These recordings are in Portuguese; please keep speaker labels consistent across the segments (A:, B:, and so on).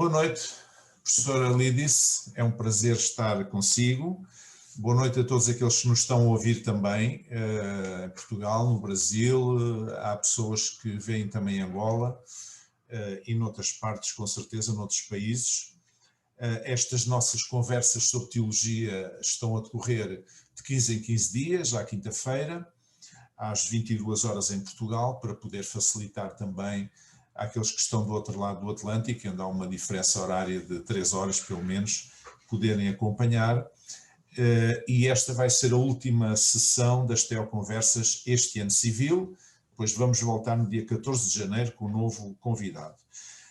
A: Boa noite, professora Lídice, é um prazer estar consigo. Boa noite a todos aqueles que nos estão a ouvir também, em Portugal, no Brasil, há pessoas que vêm também em Angola e noutras partes, com certeza, noutros países. Estas nossas conversas sobre teologia estão a decorrer de 15 em 15 dias, à quinta-feira, às 22 horas em Portugal, para poder facilitar também àqueles que estão do outro lado do Atlântico, onde há uma diferença horária de 3 horas pelo menos, poderem acompanhar. E esta vai ser a última sessão das Teoconversas este ano civil, depois vamos voltar no dia 14 de janeiro com um novo convidado.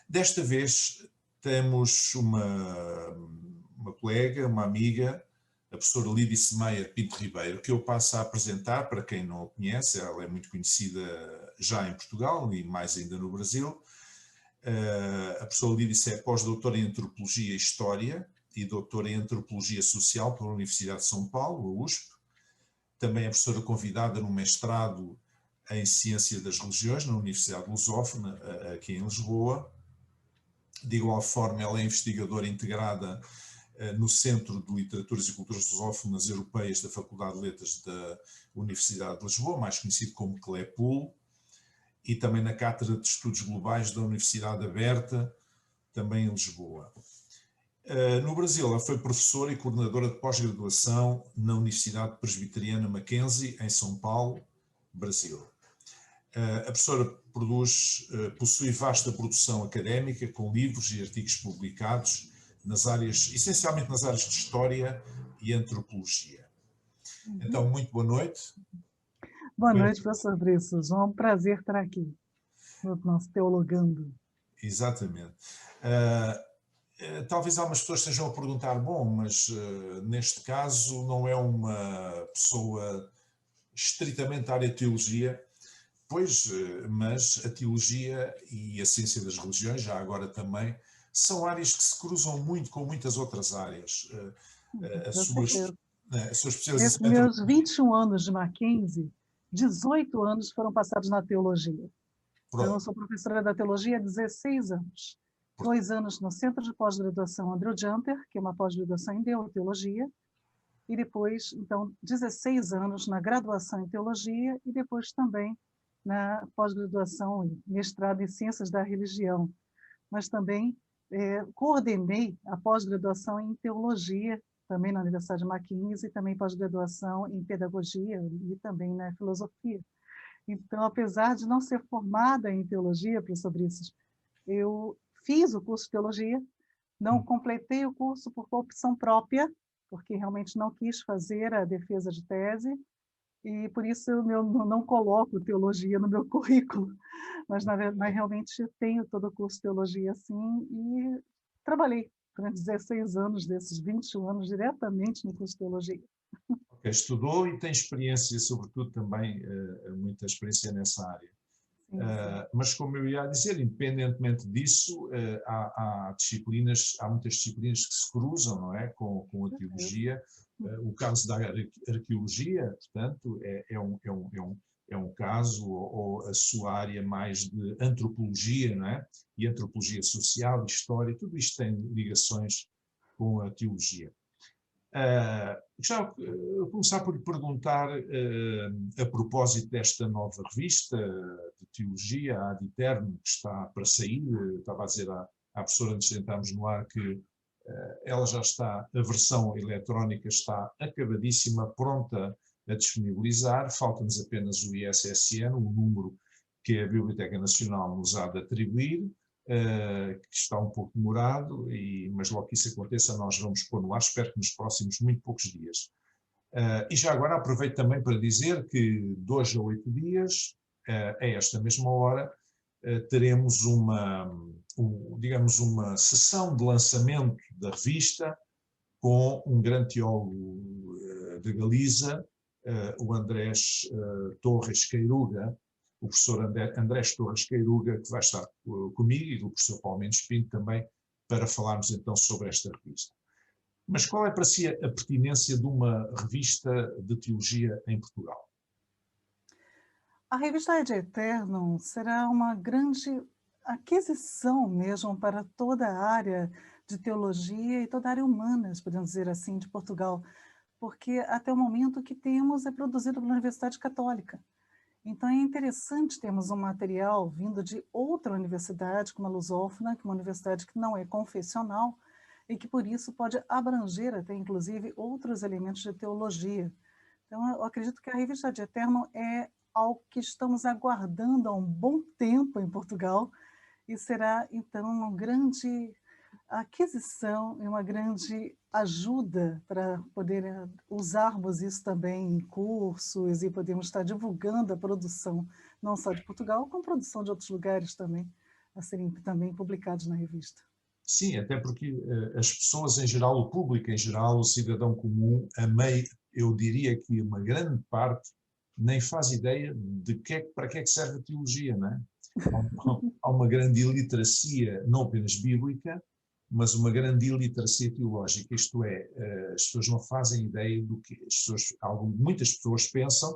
A: Desta vez temos uma colega, uma amiga, a professora Lídice Meyer Pinto Ribeiro, que eu passo a apresentar para quem não a conhece. Ela é muito conhecida já em Portugal e mais ainda no Brasil. A professora Lídice é pós-doutora em Antropologia e História e doutora em Antropologia Social pela Universidade de São Paulo, a USP. Também é professora convidada no mestrado em Ciência das Religiões na Universidade Lusófona, aqui em Lisboa. De igual forma, ela é investigadora integrada no Centro de Literaturas e Culturas Lusófonas Europeias da Faculdade de Letras da Universidade de Lisboa, mais conhecido como CLEPUL, e também na Cátedra de Estudos Globais da Universidade Aberta, também em Lisboa. No Brasil, ela foi professora e coordenadora de pós-graduação na Universidade Presbiteriana Mackenzie, em São Paulo, Brasil. A professora possui vasta produção académica, com livros e artigos publicados, essencialmente nas áreas de História e Antropologia. Então, muito boa noite.
B: Boa noite, professor Briços. É um prazer estar aqui, no nosso Teologando.
A: Exatamente. Talvez algumas pessoas estejam a perguntar, bom, mas neste caso não é uma pessoa estritamente da área de teologia. Pois, mas a teologia e a ciência das religiões, já agora também, são áreas que se cruzam muito com muitas outras áreas. A sua especialização...
B: Nesses meus 21 anos de Mackenzie, 18 anos foram passados na teologia. Então, eu sou professora da teologia há 16 anos. 2 anos no Centro de Pós-Graduação Andrew Jumper, que é uma pós-graduação em teologia, e depois, então, 16 anos na graduação em teologia e depois também na pós-graduação e mestrado em Ciências da Religião. Mas também coordenei a pós-graduação em Teologia, também na Universidade de Mackenzie, e também pós-graduação em Pedagogia e também na Filosofia. Então, apesar de não ser formada em Teologia, professor Briços, eu fiz o curso de Teologia, não completei o curso por opção própria, porque realmente não quis fazer a defesa de tese, e por isso eu não coloco teologia no meu currículo, mas realmente tenho todo o curso de teologia assim, e trabalhei durante 16 anos desses 21 anos diretamente no curso de teologia.
A: Okay, estudou e tem experiência, sobretudo também, muita experiência nessa área. Sim. Mas como eu ia dizer, independentemente disso, há muitas disciplinas que se cruzam, não é, com a teologia. O caso da arqueologia, portanto, é um caso, ou a sua área mais de antropologia, não é? E antropologia social, história, tudo isto tem ligações com a teologia. Já começar por lhe perguntar, a propósito desta nova revista de teologia, a Ad Eternum, que está para sair. Estava a dizer à professora, antes de entrarmos no ar, que ela já está, a versão eletrónica está acabadíssima, pronta a disponibilizar. Falta-nos apenas o ISSN, o número que a Biblioteca Nacional nos há de atribuir, que está um pouco demorado, mas logo que isso aconteça nós vamos pôr no ar, espero que nos próximos muito poucos dias. E já agora aproveito também para dizer que 2 a 8 dias, a esta mesma hora, teremos digamos, uma sessão de lançamento da revista com um grande teólogo de Galiza, o Andrés Torres Queiruga, o professor Andrés Torres Queiruga, que vai estar comigo, e do professor Paulo Mendes Pinto também, para falarmos então sobre esta revista. Mas qual é para si a pertinência de uma revista de teologia em Portugal?
B: A revista Ad Eternum será uma grande aquisição mesmo para toda a área de teologia e toda a área humanas, podemos dizer assim, de Portugal, porque até o momento o que temos é produzido pela Universidade Católica. Então é interessante termos um material vindo de outra universidade, como a Lusófona, que é uma universidade que não é confessional, e que por isso pode abranger até inclusive outros elementos de teologia. Então eu acredito que a Revista de Eterno é algo que estamos aguardando há um bom tempo em Portugal, e será, então, uma grande aquisição e uma grande ajuda para poder usarmos isso também em cursos e podemos estar divulgando a produção, não só de Portugal, como produção de outros lugares também, a serem também publicados na revista.
A: Sim, até porque as pessoas em geral, o público em geral, o cidadão comum, eu diria que uma grande parte nem faz ideia de para que é que serve a teologia, não é? Há uma grande iliteracia, não apenas bíblica, mas uma grande iliteracia teológica, isto é, as pessoas não fazem ideia do que muitas pessoas pensam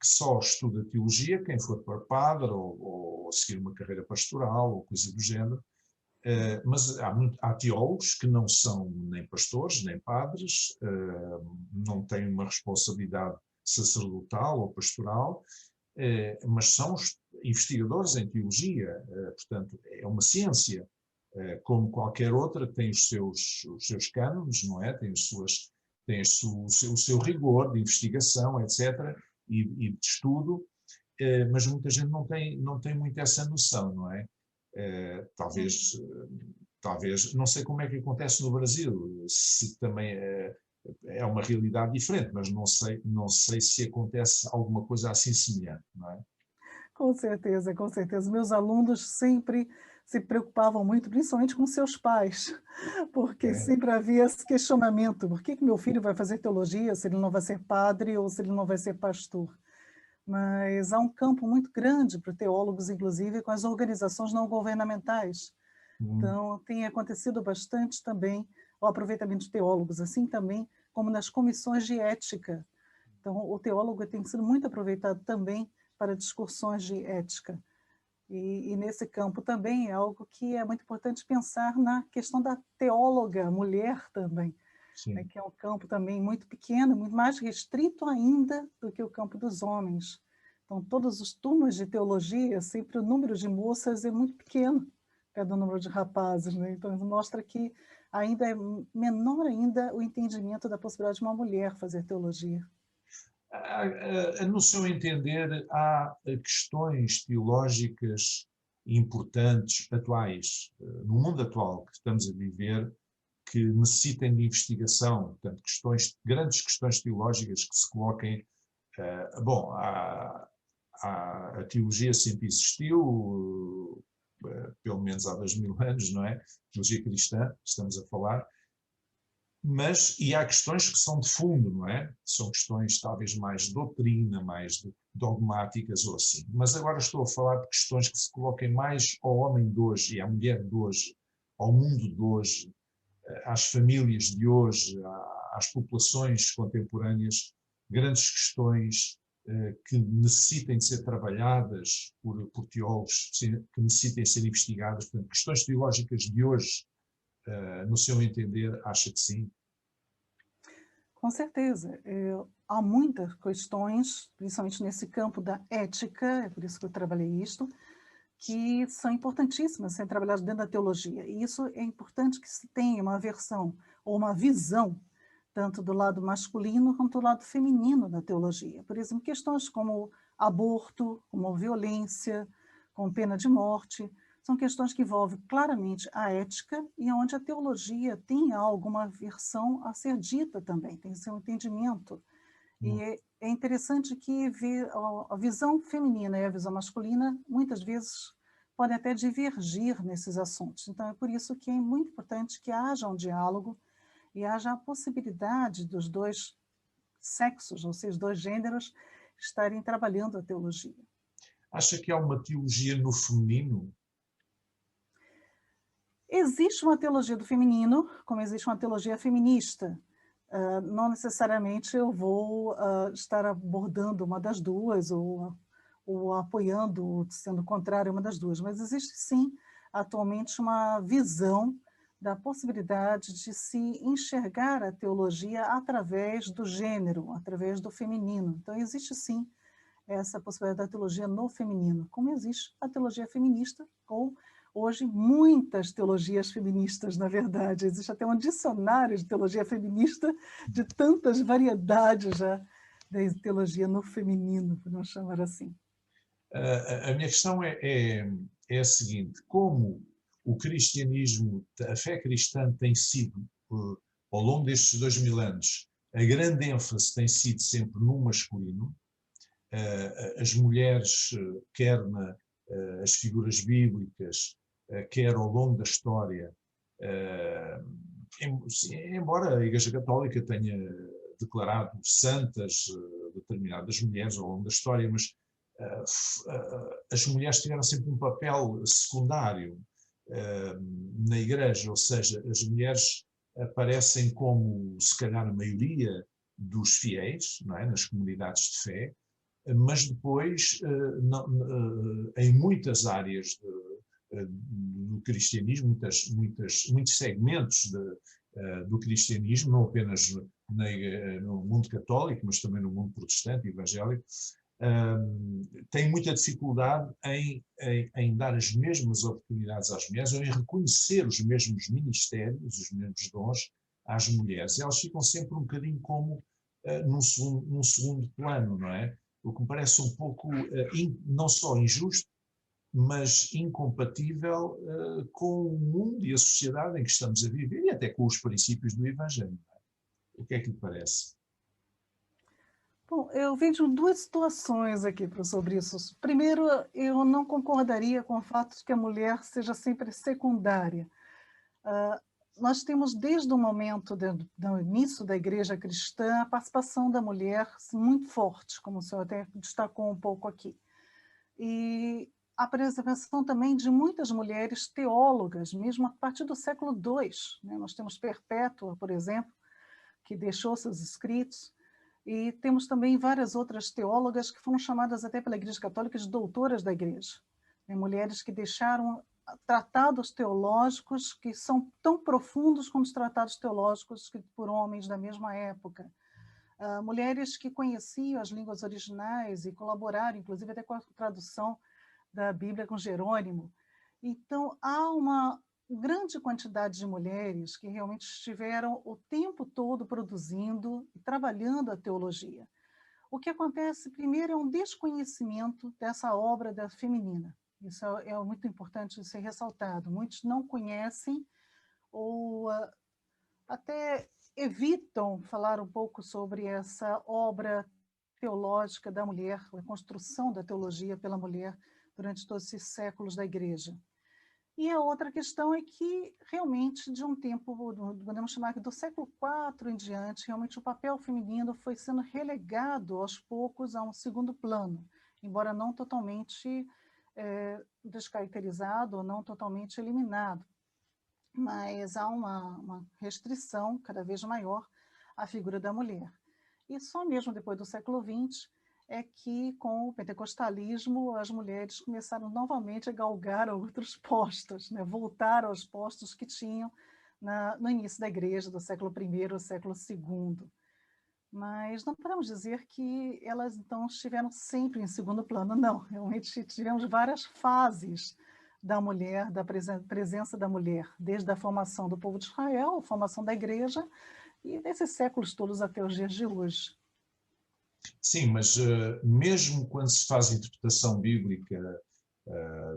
A: que só estuda teologia quem for para padre ou seguir uma carreira pastoral ou coisa do género, mas há teólogos que não são nem pastores, nem padres, não têm uma responsabilidade sacerdotal ou pastoral, mas são investigadores em teologia, portanto, é uma ciência, como qualquer outra, tem os seus cânones, não é? Tem o seu rigor de investigação, etc., e de estudo, mas muita gente não tem muito essa noção, não é? Talvez, não sei como é que acontece no Brasil, se também é uma realidade diferente, mas não sei se acontece alguma coisa assim semelhante, não é?
B: Com certeza, com certeza. Meus alunos sempre se preocupavam muito, principalmente com seus pais, porque
A: É,
B: sempre havia esse questionamento: por que que meu filho vai fazer teologia se ele não vai ser padre ou se ele não vai ser pastor? Mas há um campo muito grande para teólogos, inclusive com as organizações não governamentais. Então, tem acontecido bastante também o aproveitamento de teólogos, assim também como nas comissões de ética. Então, o teólogo tem sido muito aproveitado também para discussões de ética. E nesse campo também é algo que é muito importante pensar na questão da teóloga mulher também, né,
A: sim.
B: que é um campo também muito pequeno, muito mais restrito ainda do que o campo dos homens. Então, todas as turmas de teologia, sempre o número de moças é muito pequeno, perto do número de rapazes, né? Então, mostra que ainda é menor ainda o entendimento da possibilidade de uma mulher fazer teologia.
A: No seu entender, há questões teológicas importantes, atuais, no mundo atual que estamos a viver, que necessitem de investigação, portanto, grandes questões teológicas que se coloquem. Bom, a teologia sempre existiu, pelo menos há 2000 anos, não é? Teologia cristã, estamos a falar, e há questões que são de fundo, não é? São questões talvez mais de doutrina, mais dogmáticas ou assim. Mas agora estou a falar de questões que se coloquem mais ao homem de hoje e à mulher de hoje, ao mundo de hoje, às famílias de hoje, às populações contemporâneas, grandes questões que necessitem de ser trabalhadas por teólogos, que necessitem ser investigadas. Portanto, questões teológicas de hoje, no seu entender, acha que sim?
B: Com certeza. Há muitas questões, principalmente nesse campo da ética, é por isso que eu trabalhei isto, que são importantíssimas serem trabalhadas dentro da teologia. E isso é importante que se tenha uma versão ou uma visão, tanto do lado masculino quanto do lado feminino da teologia. Por exemplo, questões como aborto, como violência, como pena de morte, são questões que envolvem claramente a ética e onde a teologia tem alguma versão a ser dita também, tem seu entendimento. E é interessante que a visão feminina e a visão masculina, muitas vezes, podem até divergir nesses assuntos. Então, é por isso que é muito importante que haja um diálogo e haja a possibilidade dos dois sexos, ou seja, os dois gêneros, estarem trabalhando a teologia.
A: Acha que há uma teologia no feminino?
B: Existe uma teologia do feminino, como existe uma teologia feminista. Não necessariamente eu vou estar abordando uma das duas ou ou apoiando, ou sendo contrário a uma das duas, mas existe sim, atualmente, uma visão da possibilidade de se enxergar a teologia através do gênero, através do feminino. Então, existe sim essa possibilidade da teologia no feminino, como existe a teologia feminista, ou hoje muitas teologias feministas, na verdade. Existe até um dicionário de teologia feminista, de tantas variedades já da teologia no feminino, podemos chamar assim.
A: A minha questão é a seguinte: como o cristianismo, a fé cristã tem sido, ao longo destes 2000 anos, a grande ênfase tem sido sempre no masculino, as mulheres, quer as figuras bíblicas, quer ao longo da história, embora a Igreja Católica tenha declarado santas determinadas mulheres ao longo da história, mas as mulheres tiveram sempre um papel secundário na Igreja, ou seja, as mulheres aparecem como, se calhar, a maioria dos fiéis, não é? Nas comunidades de fé, mas depois, em muitas áreas do cristianismo, muitos segmentos do cristianismo, não apenas no mundo católico, mas também no mundo protestante e evangélico, tem muita dificuldade em dar as mesmas oportunidades às mulheres, ou em reconhecer os mesmos ministérios, os mesmos dons às mulheres. Elas ficam sempre um bocadinho como num segundo plano, não é? O que me parece um pouco não só injusto, mas incompatível com o mundo e a sociedade em que estamos a viver e até com os princípios do Evangelho. O que é que lhe parece?
B: Bom, eu vejo duas situações aqui sobre isso. Primeiro, eu não concordaria com o fato de que a mulher seja sempre secundária. Nós temos, desde o momento do início da Igreja Cristã, a participação da mulher muito forte, como o senhor até destacou um pouco aqui. E a participação também de muitas mulheres teólogas, mesmo a partir do século II. Né? Nós temos Perpétua, por exemplo, que deixou seus escritos, e temos também várias outras teólogas que foram chamadas até pela Igreja Católica de doutoras da Igreja. Né? Mulheres que deixaram tratados teológicos que são tão profundos como os tratados teológicos escritos por homens da mesma época. Mulheres que conheciam as línguas originais e colaboraram, inclusive, até com a tradução da Bíblia com Jerônimo. Então, há uma grande quantidade de mulheres que realmente estiveram o tempo todo produzindo e trabalhando a teologia. O que acontece, primeiro, é um desconhecimento dessa obra da feminina. Isso é muito importante de ser ressaltado. Muitos não conhecem ou até evitam falar um pouco sobre essa obra teológica da mulher, a construção da teologia pela mulher durante todos esses séculos da Igreja. E a outra questão é que, realmente, de um tempo, podemos chamar do século IV em diante, realmente o papel feminino foi sendo relegado aos poucos a um segundo plano, embora não totalmente descaracterizado ou não totalmente eliminado. Mas há uma restrição cada vez maior à figura da mulher. E só mesmo depois do século XX é que, com o pentecostalismo, as mulheres começaram novamente a galgar outros postos, né? Voltar aos postos que tinham no início da igreja, do século I ao século II. Mas não podemos dizer que elas, então, estiveram sempre em segundo plano, não. Realmente tivemos várias fases da mulher, da presença da mulher, desde a formação do povo de Israel, a formação da igreja, e desses séculos todos até os dias de hoje.
A: Sim, mas mesmo quando se faz interpretação bíblica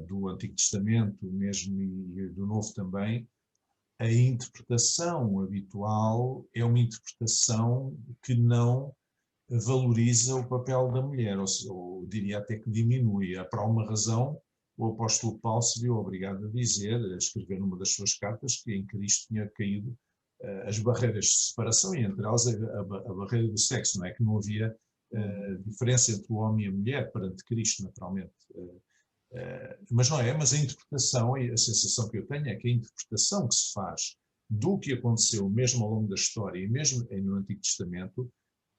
A: do Antigo Testamento, mesmo e do Novo também, a interpretação habitual é uma interpretação que não valoriza o papel da mulher, ou diria até que diminui. Para uma razão, o apóstolo Paulo se viu obrigado a dizer, a escrever numa das suas cartas, que em Cristo tinha caído as barreiras de separação, e entre elas a barreira do sexo, não é? Que não havia diferença entre o homem e a mulher perante Cristo, naturalmente. Mas não é, mas a interpretação, e a sensação que eu tenho é que a interpretação que se faz do que aconteceu mesmo ao longo da história e mesmo no Antigo Testamento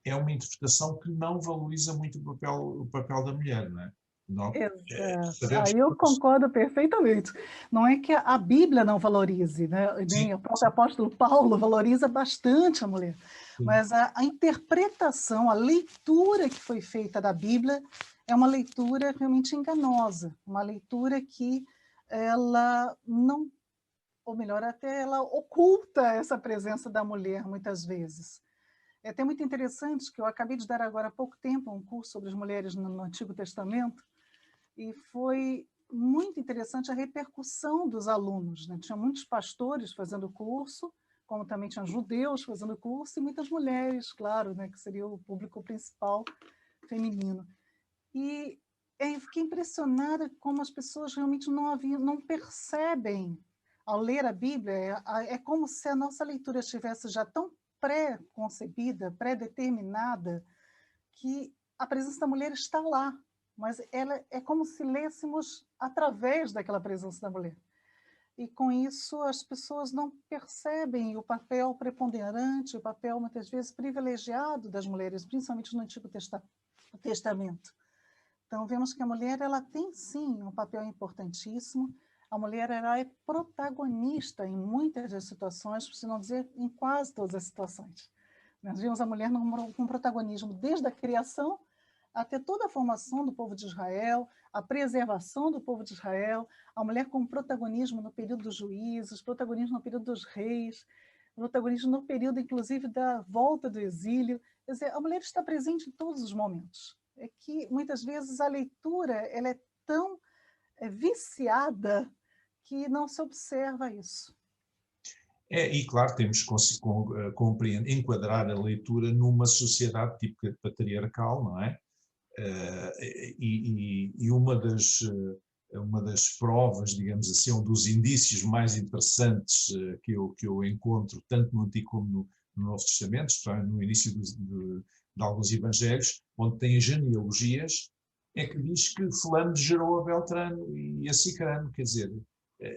A: é uma interpretação que não valoriza muito o papel da mulher, não é? Não,
B: Exato.
A: sabemos
B: Aí
A: que
B: eu concordo perfeitamente. Não é que a Bíblia não valorize, né?
A: sim,
B: Nem o próprio apóstolo Paulo valoriza bastante a mulher,
A: sim.
B: mas a interpretação, a leitura que foi feita da Bíblia é uma leitura realmente enganosa, uma leitura que ela não, ou melhor, até ela oculta essa presença da mulher muitas vezes. É até muito interessante que eu acabei de dar agora há pouco tempo um curso sobre as mulheres no Antigo Testamento, e foi muito interessante a repercussão dos alunos, né? Tinha muitos pastores fazendo curso, como também tinha judeus fazendo curso, e muitas mulheres, claro, né? Que seria o público principal feminino. E fiquei impressionada como as pessoas realmente não percebem, ao ler a Bíblia, é como se a nossa leitura estivesse já tão pré-concebida, pré-determinada, que a presença da mulher está lá, mas ela é como se lêssemos através daquela presença da mulher. E com isso as pessoas não percebem o papel preponderante, o papel muitas vezes privilegiado das mulheres, principalmente no Antigo Testamento. Então vemos que a mulher ela tem sim um papel importantíssimo. A mulher ela é protagonista em muitas das situações, se não dizer em quase todas as situações. Nós vimos a mulher com protagonismo desde a criação até toda a formação do povo de Israel, a preservação do povo de Israel, a mulher com protagonismo no período dos juízes, protagonismo no período dos reis, protagonismo no período, inclusive, da volta do exílio. Quer dizer, a mulher está presente em todos os momentos. É que, muitas vezes, a leitura ela é tão viciada que não se observa isso.
A: E claro, temos que compreender, enquadrar a leitura numa sociedade típica patriarcal, não é? E uma das provas, digamos assim, um dos indícios mais interessantes que eu encontro, tanto no Antigo como no Novo Testamento, está no início de alguns evangelhos, onde tem genealogias, é que diz que fulano gerou a Beltrano e a Cicrano, quer dizer,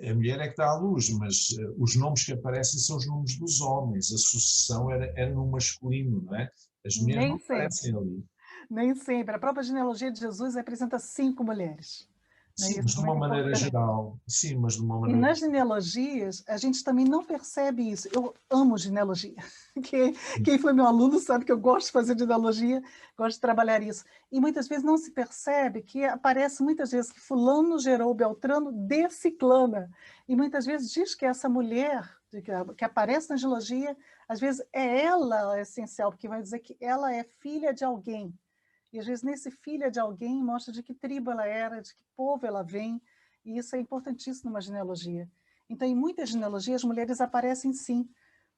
A: a mulher é que dá à luz, mas os nomes que aparecem são os nomes dos homens, a sucessão era no masculino, não é? As mulheres não
B: Nem
A: aparecem
B: sempre.
A: ali.
B: Nem sempre. A própria genealogia de Jesus representa 5 mulheres. Né?
A: Sim,
B: Isso
A: mas
B: é
A: de uma
B: muito
A: maneira
B: importante.
A: geral. Sim, mas de uma
B: E
A: maneira
B: nas genealogias, a gente também não percebe isso. Eu amo genealogia. Quem foi meu aluno sabe que eu gosto de fazer genealogia, gosto de trabalhar isso. E muitas vezes não se percebe que aparece muitas vezes que fulano gerou Beltrano de Ciclana. E muitas vezes diz que essa mulher que aparece na genealogia, às vezes é ela a essencial, porque vai dizer que ela é filha de alguém. E às vezes nesse filha de alguém mostra de que tribo ela era, de que povo ela vem, e isso é importantíssimo numa genealogia. Então, em muitas genealogias, as mulheres aparecem sim.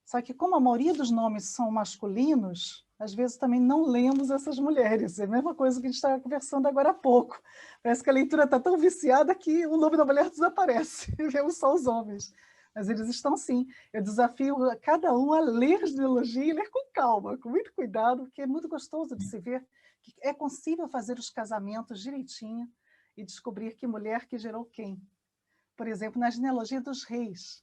B: Só que como a maioria dos nomes são masculinos, às vezes também não lemos essas mulheres. É a mesma coisa que a gente estava conversando agora há pouco. Parece que a leitura está tão viciada que o nome da mulher desaparece. Vemos só os homens. Mas eles estão sim. Eu desafio cada um a ler a genealogia e ler com calma, com muito cuidado, porque é muito gostoso de se ver que é possível fazer os casamentos direitinho e descobrir que mulher que gerou quem. Por exemplo, na genealogia dos reis.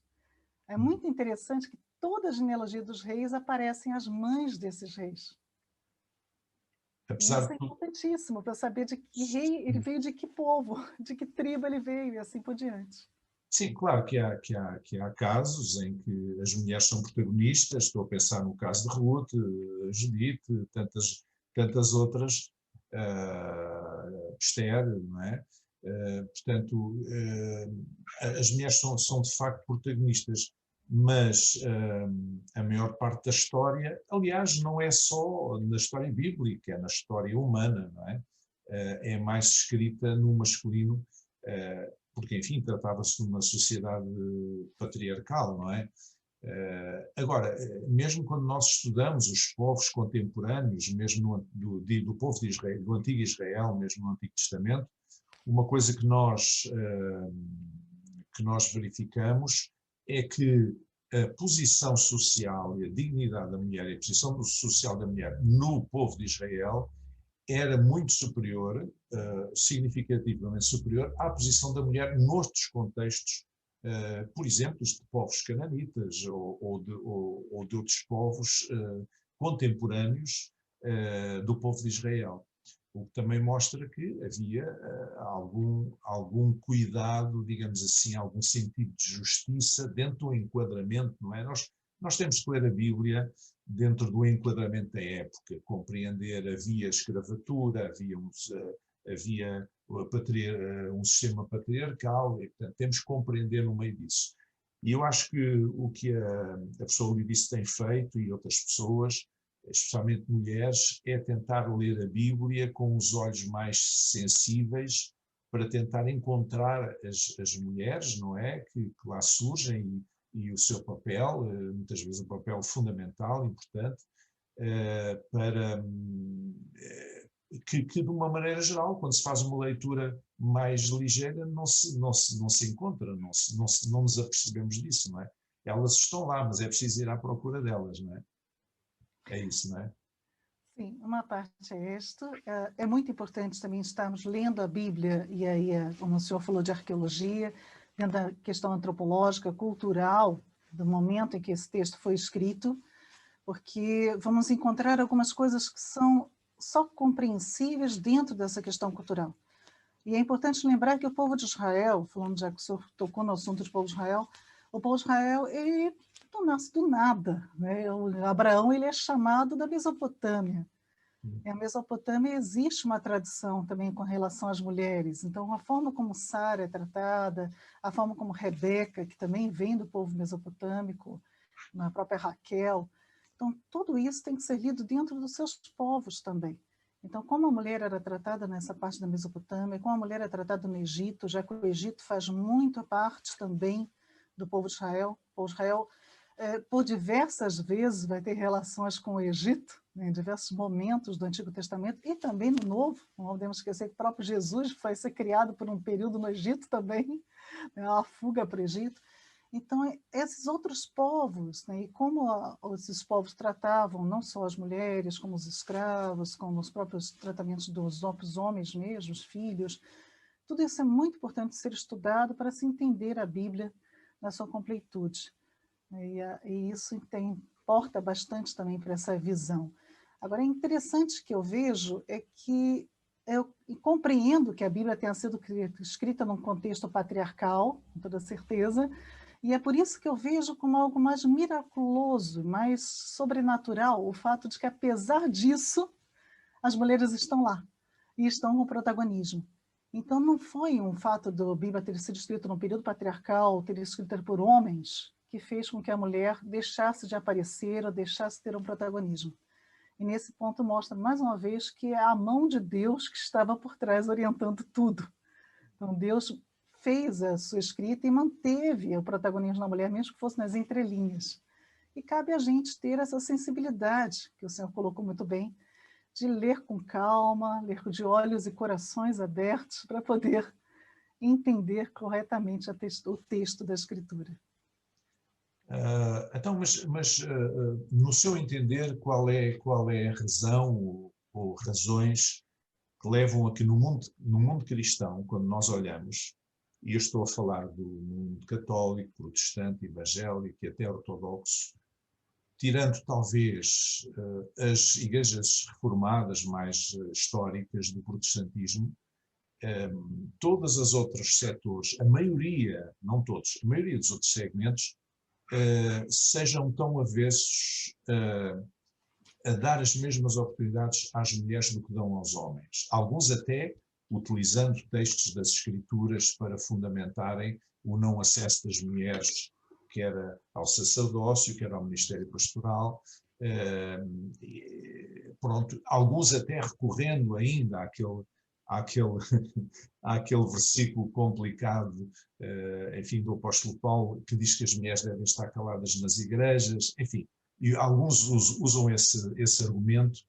B: É muito interessante que toda a genealogia dos reis aparecem as mães desses reis. E
A: apesar
B: isso
A: de
B: é
A: tudo.
B: importantíssimo para saber de que rei ele veio, de que povo, de que tribo ele veio e assim por diante.
A: Sim, claro que há casos em que as mulheres são protagonistas, estou a pensar no caso de Ruth, Judite, tantas outras, Esther, não é? Portanto, as mulheres são de facto protagonistas, mas a maior parte da história, aliás, não é só na história bíblica, é na história humana, não é? É mais escrita no masculino, porque, enfim, tratava-se de uma sociedade patriarcal, não é? Agora, mesmo quando nós estudamos os povos contemporâneos, mesmo do povo de Israel, do antigo Israel, mesmo no Antigo Testamento, uma coisa que nós verificamos é que a posição social e a dignidade da mulher e a posição social da mulher no povo de Israel era muito superior, significativamente superior, à posição da mulher noutros contextos, por exemplo, de povos cananitas ou de outros povos contemporâneos do povo de Israel. o que também mostra que havia algum cuidado, digamos assim, algum sentido de justiça dentro do enquadramento, não é? Nós temos que ler a Bíblia dentro do enquadramento da época, compreender, havia escravatura, havia um sistema patriarcal, e portanto temos que compreender no meio disso. E eu acho que o que a pessoa Lidice tem feito, e outras pessoas, especialmente mulheres, é tentar ler a Bíblia com os olhos mais sensíveis para tentar encontrar as mulheres, não é, que lá surgem e o seu papel, muitas vezes um papel fundamental, importante, para que de uma maneira geral, quando se faz uma leitura mais ligeira, não se encontra, não nos apercebemos disso, não é? Elas estão lá, mas é preciso ir à procura delas, não é? É isso, não é?
B: Sim, uma parte é esta. É muito importante também estarmos lendo a Bíblia, e aí, como o senhor falou de arqueologia, dentro da questão antropológica, cultural, do momento em que esse texto foi escrito, porque vamos encontrar algumas coisas que são só compreensíveis dentro dessa questão cultural. E é importante lembrar que o povo de Israel, falando já que o senhor tocou no assunto do povo de Israel, o povo de Israel, ele não nasce do nada, né? Abraão, ele é chamado da Mesopotâmia. E a Mesopotâmia existe uma tradição também com relação às mulheres. Então, a forma como Sara é tratada, a forma como Rebeca, que também vem do povo mesopotâmico, na própria Raquel. Então, tudo isso tem que ser lido dentro dos seus povos também. Então, como a mulher era tratada nessa parte da Mesopotâmia, como a mulher é tratada no Egito, já que o Egito faz muito parte também do povo de Israel. O povo de Israel, por diversas vezes, vai ter relações com o Egito, né, em diversos momentos do Antigo Testamento e também no Novo. Não podemos esquecer que o próprio Jesus foi ser criado por um período no Egito também, né, a fuga para o Egito. Então, esses outros povos, né, e como esses povos tratavam não só as mulheres, como os escravos, como os próprios tratamentos dos próprios homens mesmo, os filhos, tudo isso é muito importante ser estudado para se entender a Bíblia na sua completude. E isso importa bastante também para essa visão. Agora, é interessante que eu vejo é que eu compreendo que a Bíblia tenha sido escrita num contexto patriarcal, com toda certeza, e é por isso que eu vejo como algo mais miraculoso, mais sobrenatural, o fato de que, apesar disso, as mulheres estão lá e estão com protagonismo. Então, não foi um fato da Bíblia ter sido escrita num período patriarcal, ter sido escrita por homens, que fez com que a mulher deixasse de aparecer ou deixasse de ter um protagonismo. E nesse ponto mostra, mais uma vez, que é a mão de Deus que estava por trás orientando tudo. Então, Deus fez a sua escrita e manteve o protagonismo da mulher, mesmo que fosse nas entrelinhas. E cabe a gente ter essa sensibilidade, que o senhor colocou muito bem, de ler com calma, ler de olhos e corações abertos, para poder entender corretamente o texto da Escritura.
A: Então, mas no seu entender, qual é a razão ou razões que levam a que no mundo cristão, quando nós olhamos, e eu estou a falar do mundo católico, protestante, evangélico e até ortodoxo, tirando talvez as igrejas reformadas mais históricas do protestantismo, todos os outros setores, a maioria, não todos, a maioria dos outros segmentos, sejam tão avessos a dar as mesmas oportunidades às mulheres do que dão aos homens. Alguns até utilizando textos das Escrituras para fundamentarem o não acesso das mulheres, quer ao sacerdócio, quer ao ministério pastoral. Pronto, alguns até recorrendo ainda àquele versículo complicado, enfim, do apóstolo Paulo, que diz que as mulheres devem estar caladas nas igrejas, enfim, e alguns usam esse argumento,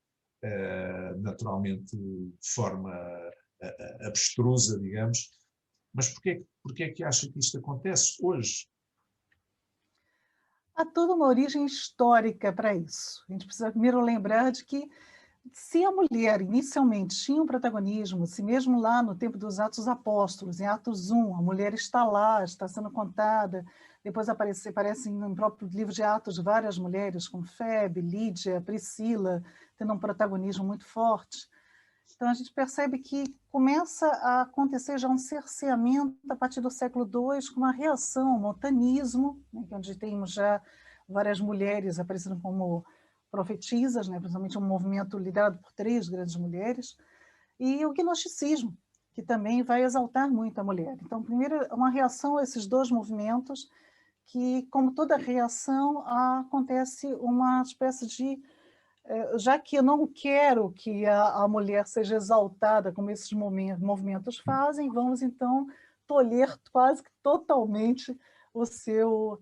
A: naturalmente de forma abstrusa, digamos, mas porquê é que acha que isto acontece hoje?
B: Há toda uma origem histórica para isso. A gente precisa primeiro lembrar de que, se a mulher inicialmente tinha um protagonismo, se mesmo lá no tempo dos Atos Apóstolos, em Atos 1, a mulher está lá, está sendo contada, depois aparecem no próprio livro de Atos várias mulheres, como Febe, Lídia, Priscila, tendo um protagonismo muito forte. Então, a gente percebe que começa a acontecer já um cerceamento a partir do século II, com uma reação ao montanismo, né, onde temos já várias mulheres aparecendo como profetisas, né, principalmente um movimento liderado por 3 grandes mulheres, e o gnosticismo, que também vai exaltar muito a mulher. Então, primeiro, uma reação a esses 2 movimentos, que, como toda reação, acontece uma espécie de já que eu não quero que a mulher seja exaltada como esses movimentos fazem, vamos então tolher quase que totalmente o seu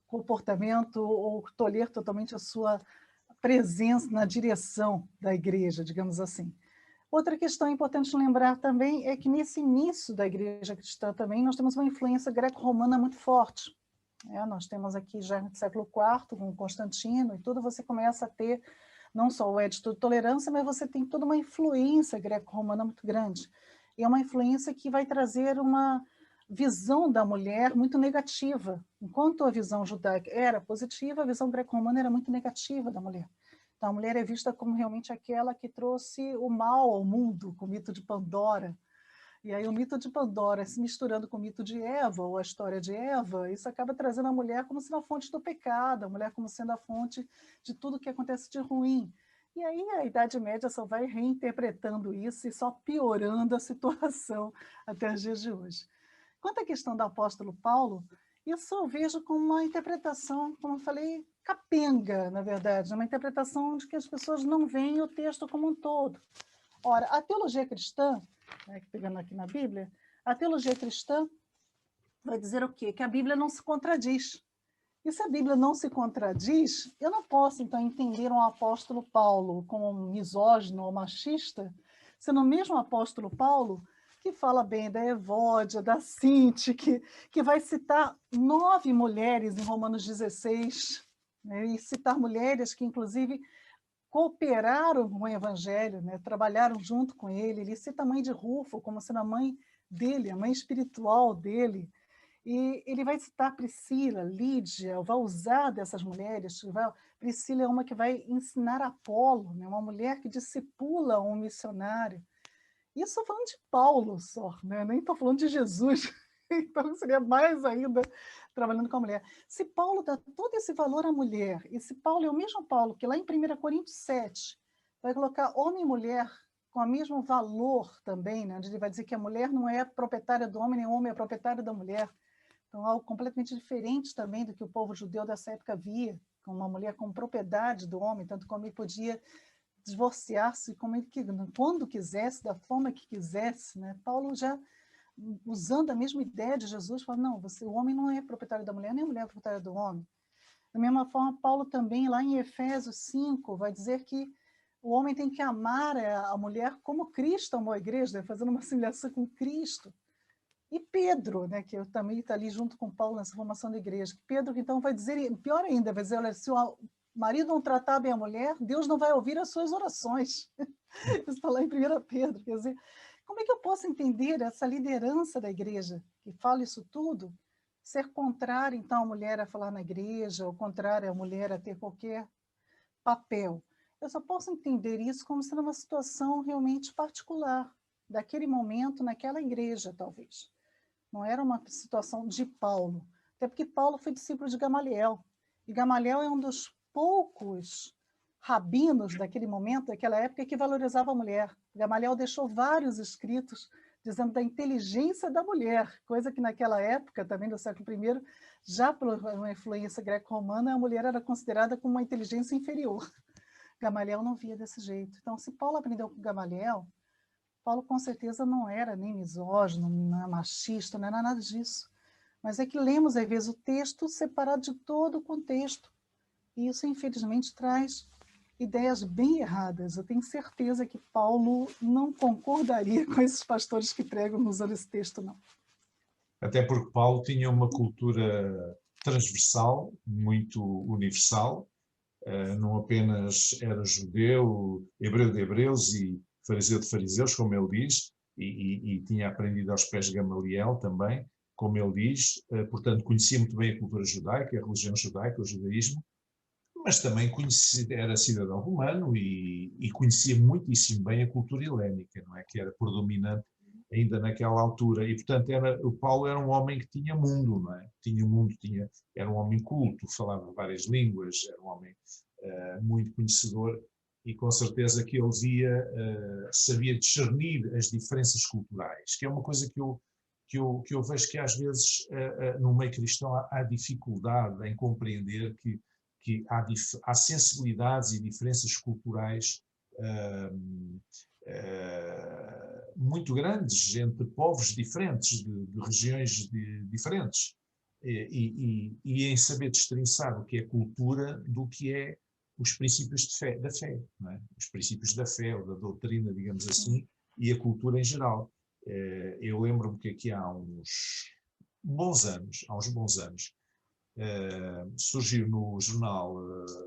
B: comportamento ou tolher totalmente a sua presença na direção da igreja, digamos assim. Outra questão importante lembrar também é que nesse início da igreja cristã também nós temos uma influência greco-romana muito forte. Nós temos aqui já no século IV, com Constantino e tudo, você começa a ter não só o Edito de Tolerância, mas você tem toda uma influência greco-romana muito grande. E é uma influência que vai trazer uma visão da mulher muito negativa. Enquanto a visão judaica era positiva, a visão greco-romana era muito negativa da mulher. Então, a mulher é vista como realmente aquela que trouxe o mal ao mundo, com o mito de Pandora. E aí o mito de Pandora se misturando com o mito de Eva, ou a história de Eva, isso acaba trazendo a mulher como sendo a fonte do pecado, a mulher como sendo a fonte de tudo que acontece de ruim. E aí a Idade Média só vai reinterpretando isso e só piorando a situação até os dias de hoje. Quanto à questão do apóstolo Paulo, isso eu vejo como uma interpretação, como eu falei, capenga, na verdade, uma interpretação de que as pessoas não veem o texto como um todo. Ora, a teologia cristã, pegando aqui na Bíblia, a teologia cristã vai dizer o quê? Que a Bíblia não se contradiz. E se a Bíblia não se contradiz, eu não posso, então, entender um apóstolo Paulo como um misógino ou machista, sendo o mesmo apóstolo Paulo que fala bem da Evódia, da Sinti, que vai citar 9 mulheres em Romanos 16, né, e citar mulheres que, inclusive, cooperaram com o Evangelho, né, trabalharam junto com ele. Ele cita a mãe de Rufo como sendo a mãe dele, a mãe espiritual dele. E ele vai citar Priscila, Lídia, vai usar dessas mulheres. Priscila é uma que vai ensinar Apolo, né, uma mulher que discipula um missionário. Isso falando de Paulo só, né? Nem estou falando de Jesus. Então seria mais ainda trabalhando com a mulher. Se Paulo dá todo esse valor à mulher, e se Paulo é o mesmo Paulo que lá em 1 Coríntios 7 vai colocar homem e mulher com o mesmo valor também, né? Onde ele vai dizer que a mulher não é proprietária do homem, nem o homem é proprietário da mulher. Então, algo completamente diferente também do que o povo judeu dessa época via, com uma mulher como propriedade do homem, tanto como ele podia divorciar-se quando quisesse, da forma que quisesse, né? Paulo já usando a mesma ideia de Jesus, fala, não, o homem não é proprietário da mulher, nem a mulher é proprietária do homem. Da mesma forma, Paulo também, lá em Efésios 5, vai dizer que o homem tem que amar a mulher como Cristo amou a igreja, né? Fazendo uma semelhança com Cristo. E Pedro, né, que também está ali junto com Paulo nessa formação da igreja, Pedro então vai dizer, pior ainda, vai dizer, olha, se o marido não tratar bem a mulher, Deus não vai ouvir as suas orações. Isso está lá em 1 Pedro, quer dizer, como é que eu posso entender essa liderança da igreja, que fala isso tudo, ser contrária, então, a mulher a falar na igreja, ou contrária a mulher a ter qualquer papel? Eu só posso entender isso como sendo uma situação realmente particular, daquele momento, naquela igreja, talvez. Não era uma situação de Paulo, até porque Paulo foi discípulo de Gamaliel, e Gamaliel é um dos poucos rabinos daquele momento, daquela época, que valorizava a mulher. Gamaliel deixou vários escritos dizendo da inteligência da mulher, coisa que naquela época, também do século I, já por uma influência greco-romana, a mulher era considerada como uma inteligência inferior. Gamaliel não via desse jeito. Então, se Paulo aprendeu com Gamaliel, Paulo com certeza não era nem misógino, nem machista, não era nada disso. Mas é que lemos, às vezes, o texto separado de todo o contexto. E isso, infelizmente, traz ideias bem erradas. Eu tenho certeza que Paulo não concordaria com esses pastores que pregam usando esse texto, não.
A: Até porque Paulo tinha uma cultura transversal, muito universal, não apenas era judeu, hebreu de hebreus e fariseu de fariseus, como ele diz, e tinha aprendido aos pés de Gamaliel também, como ele diz, portanto conhecia muito bem a cultura judaica, a religião judaica, o judaísmo, mas também era cidadão romano e conhecia muitíssimo bem a cultura helénica, não é? Que era predominante ainda naquela altura. E, portanto, o Paulo era um homem que tinha mundo, não é? Tinha mundo, era um homem culto, falava várias línguas, era um homem muito conhecedor e com certeza que ele sabia discernir as diferenças culturais, que é uma coisa que eu vejo que às vezes no meio cristão há dificuldade em compreender que há sensibilidades e diferenças culturais muito grandes entre povos diferentes, de regiões diferentes, e em saber destrinçar o que é cultura do que é os princípios da fé, não é? Os princípios da fé ou da doutrina, digamos assim, e a cultura em geral. Eu lembro-me que aqui há uns bons anos, surgiu no jornal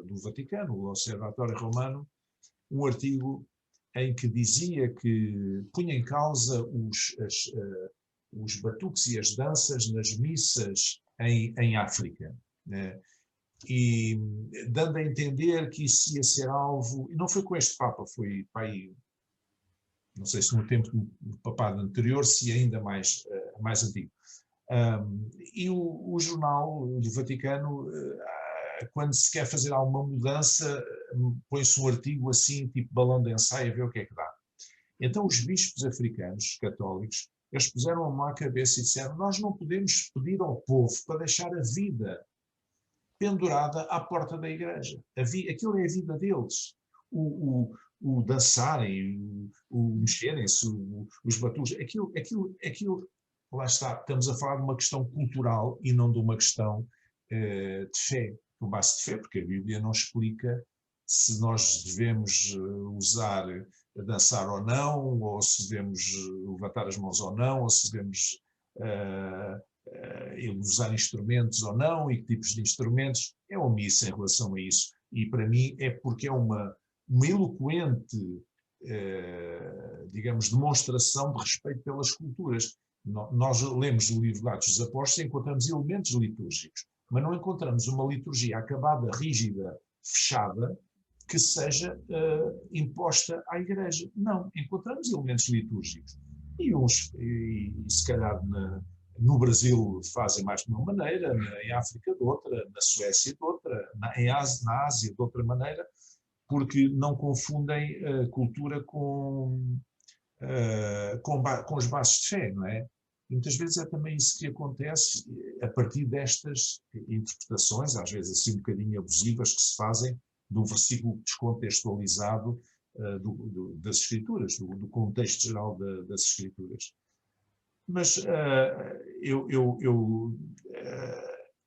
A: do Vaticano, o Observatório Romano, um artigo em que dizia que punha em causa os batuques e as danças nas missas em África, né? E dando a entender que isso ia ser alvo, e não foi com este Papa, foi pai, não sei se no tempo do papado anterior, se ainda mais antigo. E o jornal do Vaticano, quando se quer fazer alguma mudança, põe-se um artigo assim, tipo balão de ensaio, a ver o que é que dá. Então os bispos africanos, católicos, eles puseram a mão à cabeça e disseram: nós não podemos pedir ao povo para deixar a vida pendurada à porta da igreja. Aquilo é a vida deles. O dançarem, o mexerem-se, os batuques, aquilo, lá está, estamos a falar de uma questão cultural e não de uma questão de fé, com base de fé, porque a Bíblia não explica se nós devemos dançar ou não, ou se devemos levantar as mãos ou não, ou se devemos usar instrumentos ou não, e que tipos de instrumentos. É omissa em relação a isso. E para mim é porque é uma eloquente, digamos, demonstração de respeito pelas culturas. Nós lemos o livro de Atos dos Apóstolos e encontramos elementos litúrgicos, mas não encontramos uma liturgia acabada, rígida, fechada, que seja imposta à Igreja. Não, encontramos elementos litúrgicos. E se calhar no Brasil fazem mais de uma maneira, em África de outra, na Suécia de outra, na Ásia de outra maneira, porque não confundem cultura com as bases de fé, não é? E muitas vezes é também isso que acontece a partir destas interpretações, às vezes assim um bocadinho abusivas, que se fazem de um versículo descontextualizado das Escrituras, do contexto geral das Escrituras. Mas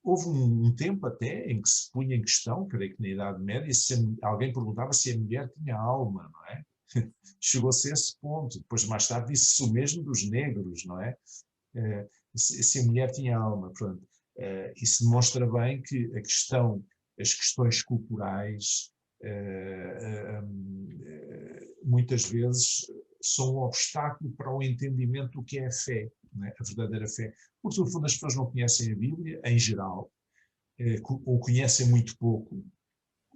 A: houve um tempo até em que se punha em questão, creio que na Idade Média, alguém perguntava se a mulher tinha alma, não é? Chegou-se a esse ponto. Depois, mais tarde, disse-se o mesmo dos negros, não é? Se a mulher tinha alma. Portanto, isso demonstra bem que as questões culturais, muitas vezes são um obstáculo para o entendimento do que é a fé, não é? A verdadeira fé. Porque, no fundo, as pessoas não conhecem a Bíblia, em geral, ou conhecem muito pouco,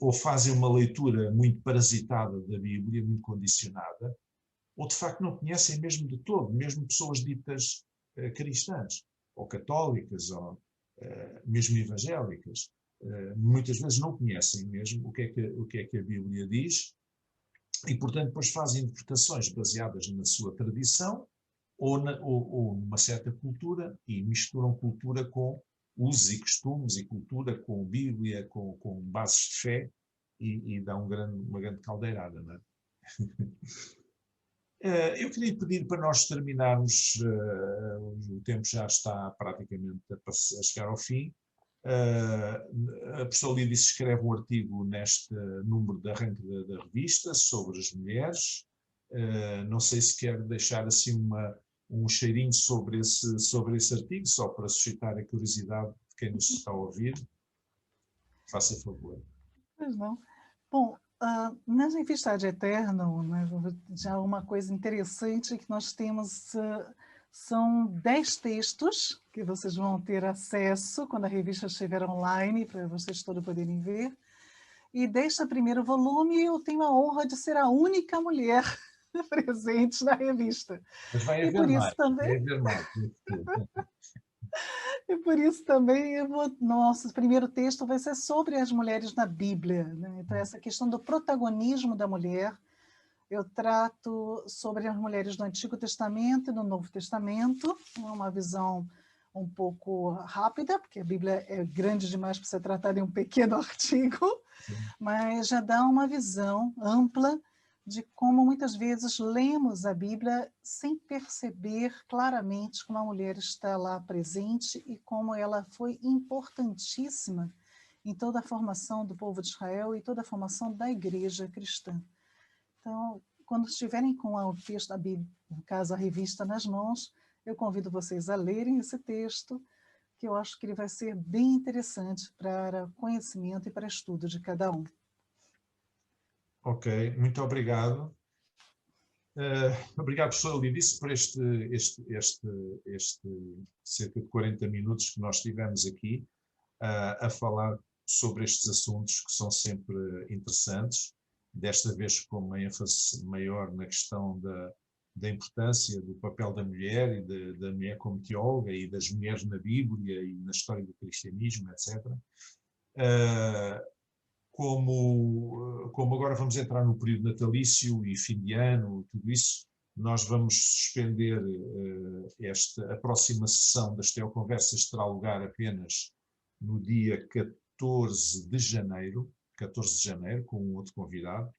A: ou fazem uma leitura muito parasitada da Bíblia, muito condicionada, ou de facto não conhecem mesmo de todo, mesmo pessoas ditas cristãs, ou católicas, ou mesmo evangélicas. Muitas vezes não conhecem mesmo o que é que a Bíblia diz, e portanto depois fazem interpretações baseadas na sua tradição ou numa certa cultura, e misturam cultura com usos e costumes, e cultura com Bíblia, com bases de fé, e dá uma grande caldeirada, não é? Eu queria pedir para nós terminarmos, o tempo já está praticamente a chegar ao fim. A professora Lídia escreve um artigo neste número de arranque da revista sobre as mulheres. Não sei se quer deixar assim um cheirinho sobre esse artigo, só para suscitar a curiosidade de quem nos está a ouvir. Faça favor.
B: Pois não. Bom, na revista Ad Eternum, né, já uma coisa interessante que nós temos são 10 textos que vocês vão ter acesso quando a revista estiver online, para vocês todos poderem ver. E deste primeiro volume eu tenho a honra de ser a única mulher presente na revista.
A: Mas vai
B: E
A: haver
B: por isso
A: mais,
B: também,
A: vai haver mais no futuro.
B: e por isso também nosso primeiro texto vai ser sobre as mulheres na Bíblia, né? Então essa questão do protagonismo da mulher, eu trato sobre as mulheres do Antigo Testamento e do Novo Testamento, uma visão um pouco rápida, porque a Bíblia é grande demais para ser tratada em um pequeno artigo,
A: Sim.
B: mas já dá uma visão ampla de como muitas vezes lemos a Bíblia sem perceber claramente como a mulher está lá presente e como ela foi importantíssima em toda a formação do povo de Israel e toda a formação da igreja cristã. Então, quando estiverem com o texto da Bíblia, no caso a revista nas mãos, eu convido vocês a lerem esse texto, que eu acho que ele vai ser bem interessante para conhecimento e para estudo de cada um.
A: Ok, muito obrigado. Obrigado, professora Lidice, por este cerca de 40 minutos que nós tivemos aqui a falar sobre estes assuntos que são sempre interessantes, desta vez com uma ênfase maior na questão da importância do papel da mulher e da mulher como teóloga e das mulheres na Bíblia e na história do cristianismo, etc. Como agora vamos entrar no período natalício e fim de ano, tudo isso, nós vamos suspender a próxima sessão das Teoconversas, terá lugar apenas no dia 14 de janeiro, com um outro convidado.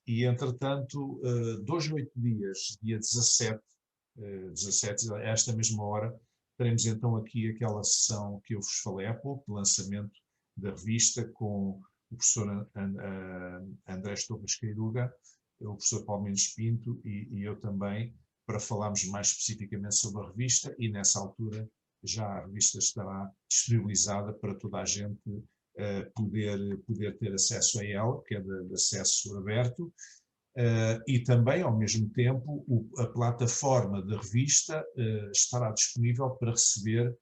A: Entretanto, 2 a 8 dias, dia 17, a esta mesma hora, teremos então aqui aquela sessão que eu vos falei há pouco, de lançamento da revista, com o professor Andrés Torres Queiruga, o professor Palmeiras Pinto e eu também, para falarmos mais especificamente sobre a revista, e nessa altura já a revista estará disponibilizada para toda a gente poder ter acesso a ela, que é de acesso aberto. E também, ao mesmo tempo, a plataforma da revista estará disponível para receber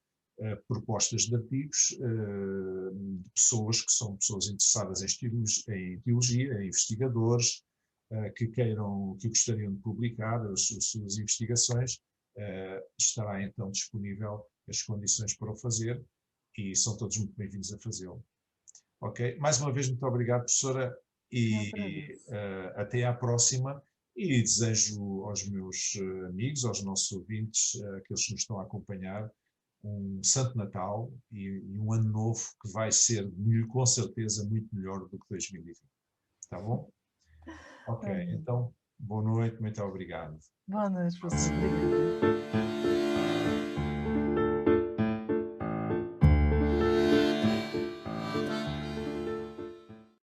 A: propostas de artigos de pessoas que são pessoas interessadas em teologia, em investigadores que gostariam de publicar as suas investigações. Estará então disponível as condições para o fazer e são todos muito bem-vindos a fazê-lo. Ok? Mais uma vez, muito obrigado, professora. E até à próxima, e desejo aos meus amigos, aos nossos ouvintes, aqueles que nos estão a acompanhar, um Santo Natal e um Ano Novo que vai ser, com certeza, muito melhor do que 2020. Tá bom? Ok, então, boa noite, muito obrigado.
B: Boa noite, professor. Obrigada.